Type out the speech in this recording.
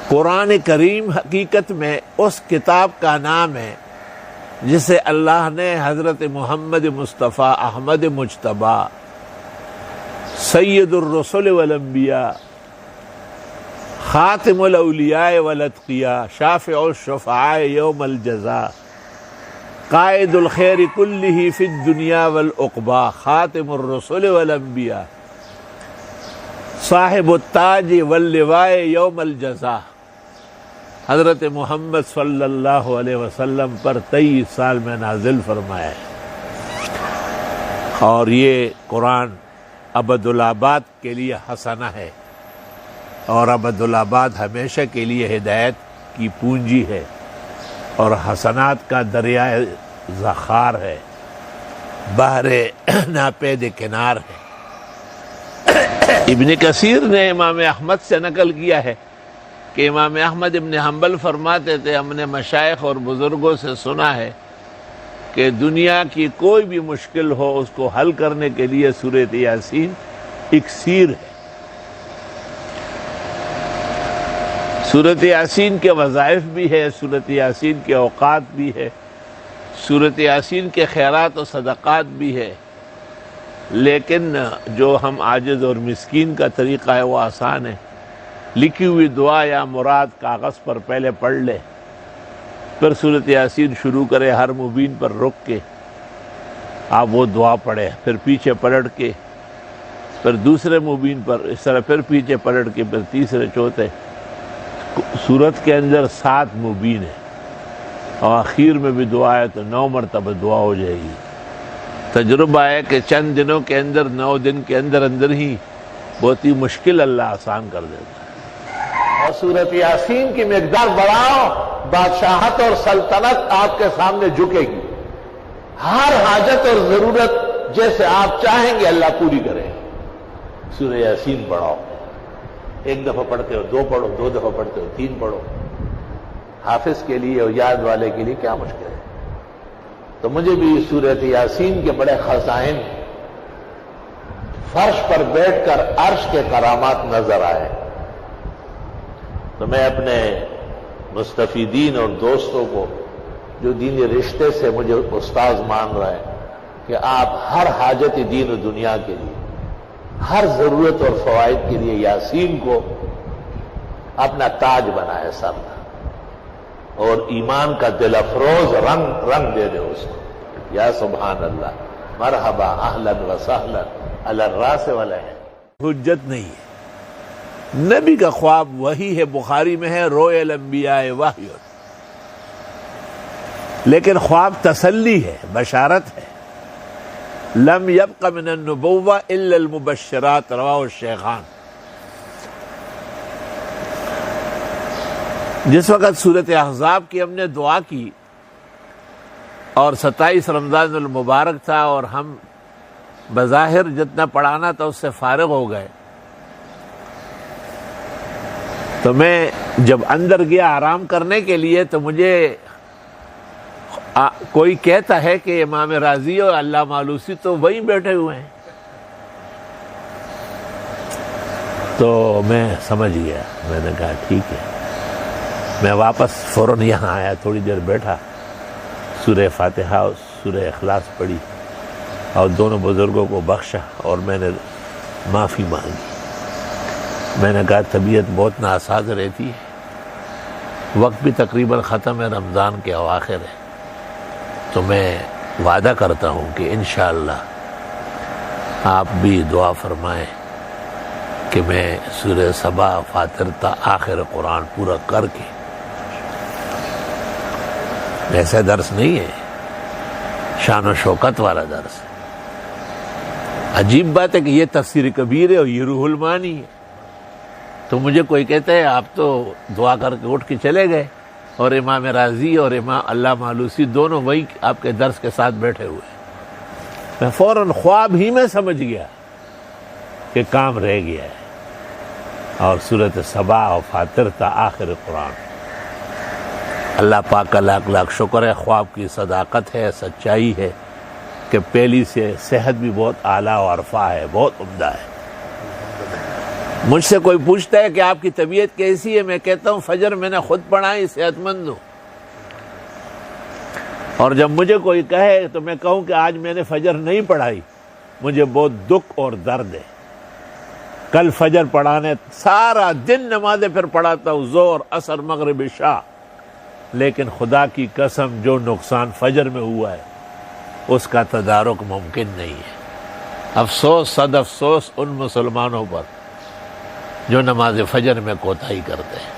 قرآن کریم حقیقت میں اس کتاب کا نام ہے جسے اللہ نے حضرت محمد مصطفیٰ احمد مجتبی سید الرسل والانبیاء خاتم الاولیاء والاتقیاء شافع الشفعاء یوم الجزاء قائد الخیر کلہ فی الدنیا والعقبیٰ خاتم الرسل والانبیاء صاحب التاج واللواء یوم الجزاء حضرت محمد صلی اللہ علیہ وسلم پر 23 سال میں نازل فرمایا ہے، اور یہ قرآن ابدالآباد کے لیے حسنہ ہے، اور ابدالآباد ہمیشہ کے لیے ہدایت کی پونجی ہے، اور حسنات کا دریائے ذخار ہے، بحر ناپید کنار ہے۔ ابن کثیر نے امام احمد سے نقل کیا ہے کہ امام احمد ابن حنبل فرماتے تھے، ہم نے مشائخ اور بزرگوں سے سنا ہے کہ دنیا کی کوئی بھی مشکل ہو اس کو حل کرنے کے لیے سورۃ یاسین اکسیر ہے۔ سورۃ یاسین کے وظائف بھی ہے، سورۃ یاسین کے اوقات بھی ہے، سورۃ یاسین کے خیرات و صدقات بھی ہے، لیکن جو ہم عاجز اور مسکین کا طریقہ ہے وہ آسان ہے۔ لکھی ہوئی دعا یا مراد کاغذ پر پہلے پڑھ لے، پھر سورۃ یاسین شروع کرے، ہر مبین پر رک کے آپ وہ دعا پڑھے، پھر پیچھے پلٹ کے، پھر دوسرے مبین پر اس طرح، پھر پیچھے پلٹ کے، پھر تیسرے چوتھے۔ سورت کے اندر 7 مبین ہے، اور آخر میں بھی دعا ہے تو 9 مرتبہ دعا ہو جائے گی۔ تجربہ ہے کہ چند دنوں کے اندر، 9 دن کے اندر اندر ہی بہت ہی مشکل اللہ آسان کر دیتا ہے۔ اور سورۃ یاسین کی مقدار بڑھاؤ، بادشاہت اور سلطنت آپ کے سامنے جھکے گی، ہر حاجت اور ضرورت جیسے آپ چاہیں گے اللہ پوری کرے۔ سورہ یاسین پڑھاؤ، 1 دفعہ پڑھتے ہو 2 پڑھو، 2 دفعہ پڑھتے ہو 3 پڑھو۔ حافظ کے لیے اور یاد والے کے لیے کیا مشکل ہے؟ تو مجھے بھی سورۃ یاسین کے بڑے خزائن فرش پر بیٹھ کر عرش کے کرامات نظر آئے، تو میں اپنے مستفیدین اور دوستوں کو جو دینی رشتے سے مجھے استاذ مان رہا ہے کہ آپ ہر حاجت دین و دنیا کے لیے، ہر ضرورت اور فوائد کے لیے یاسین کو اپنا تاج بنائے سر، اور ایمان کا دل افروز رنگ دے دے اس کو۔ یا سبحان اللہ، مرحبا، اہلاً و سہلاً، علی الراس والعین۔ حجت نہیں ہے، نبی کا خواب وہی ہے، بخاری میں ہے روئے الانبیاء وحی، لیکن خواب تسلی ہے، بشارت ہے۔ لم یبق من النبوہ الا المبشرات، رواہ الشیخان۔ جس وقت سورۃ احزاب کی ہم نے دعا کی اور 27 رمضان المبارک تھا، اور ہم بظاہر جتنا پڑھانا تھا اس سے فارغ ہو گئے، تو میں جب اندر گیا آرام کرنے کے لیے تو مجھے کوئی کہتا ہے کہ امام راضی اور علامہ آلوسی تو وہیں بیٹھے ہوئے ہیں، تو میں سمجھ گیا، میں نے کہا ٹھیک ہے۔ میں واپس فوراً یہاں آیا، تھوڑی دیر بیٹھا، سورہ فاتحہ اور سورہ اخلاص پڑھی، اور دونوں بزرگوں کو بخشا، اور میں نے معافی مانگی۔ میں نے کہا طبیعت بہت ناساز رہتی ہے، وقت بھی تقریباً ختم ہے، رمضان کے اواخر ہے، تو میں وعدہ کرتا ہوں کہ انشاءاللہ آپ بھی دعا فرمائیں کہ میں سورہ سبا فاطر تا آخر قرآن پورا کر کے، ایسا درس نہیں ہے، شان و شوکت والا درس ہے۔ عجیب بات ہے کہ یہ تفسیر کبیر ہے اور یہ روح المعانی ہے، تو مجھے کوئی کہتا ہے آپ تو دعا کر کے اٹھ کے چلے گئے، اور امام راضی اور امام علامہ آلوسی دونوں وہی آپ کے درس کے ساتھ بیٹھے ہوئے۔ میں فوراً خواب ہی میں سمجھ گیا کہ کام رہ گیا ہے، اور سورۃ سبا اور فاطر تا آخر قرآن۔ اللہ پاک کا لاکھ لاکھ شکر ہے، خواب کی صداقت ہے، سچائی ہے کہ پہلی سے صحت بھی بہت اعلیٰ و عرفہ ہے، بہت عمدہ ہے۔ مجھ سے کوئی پوچھتا ہے کہ آپ کی طبیعت کیسی ہے، میں کہتا ہوں فجر میں نے خود پڑھائی، صحت مند ہوں۔ اور جب مجھے کوئی کہے تو میں کہوں کہ آج میں نے فجر نہیں پڑھائی، مجھے بہت دکھ اور درد ہے۔ کل فجر پڑھانے سارا دن نمازیں پھر پڑھاتا ہوں، ظہر، عصر، مغرب، عشاء، لیکن خدا کی قسم جو نقصان فجر میں ہوا ہے اس کا تدارک ممکن نہیں ہے۔ افسوس، صد افسوس ان مسلمانوں پر جو نماز فجر میں کوتاہی کرتے ہیں۔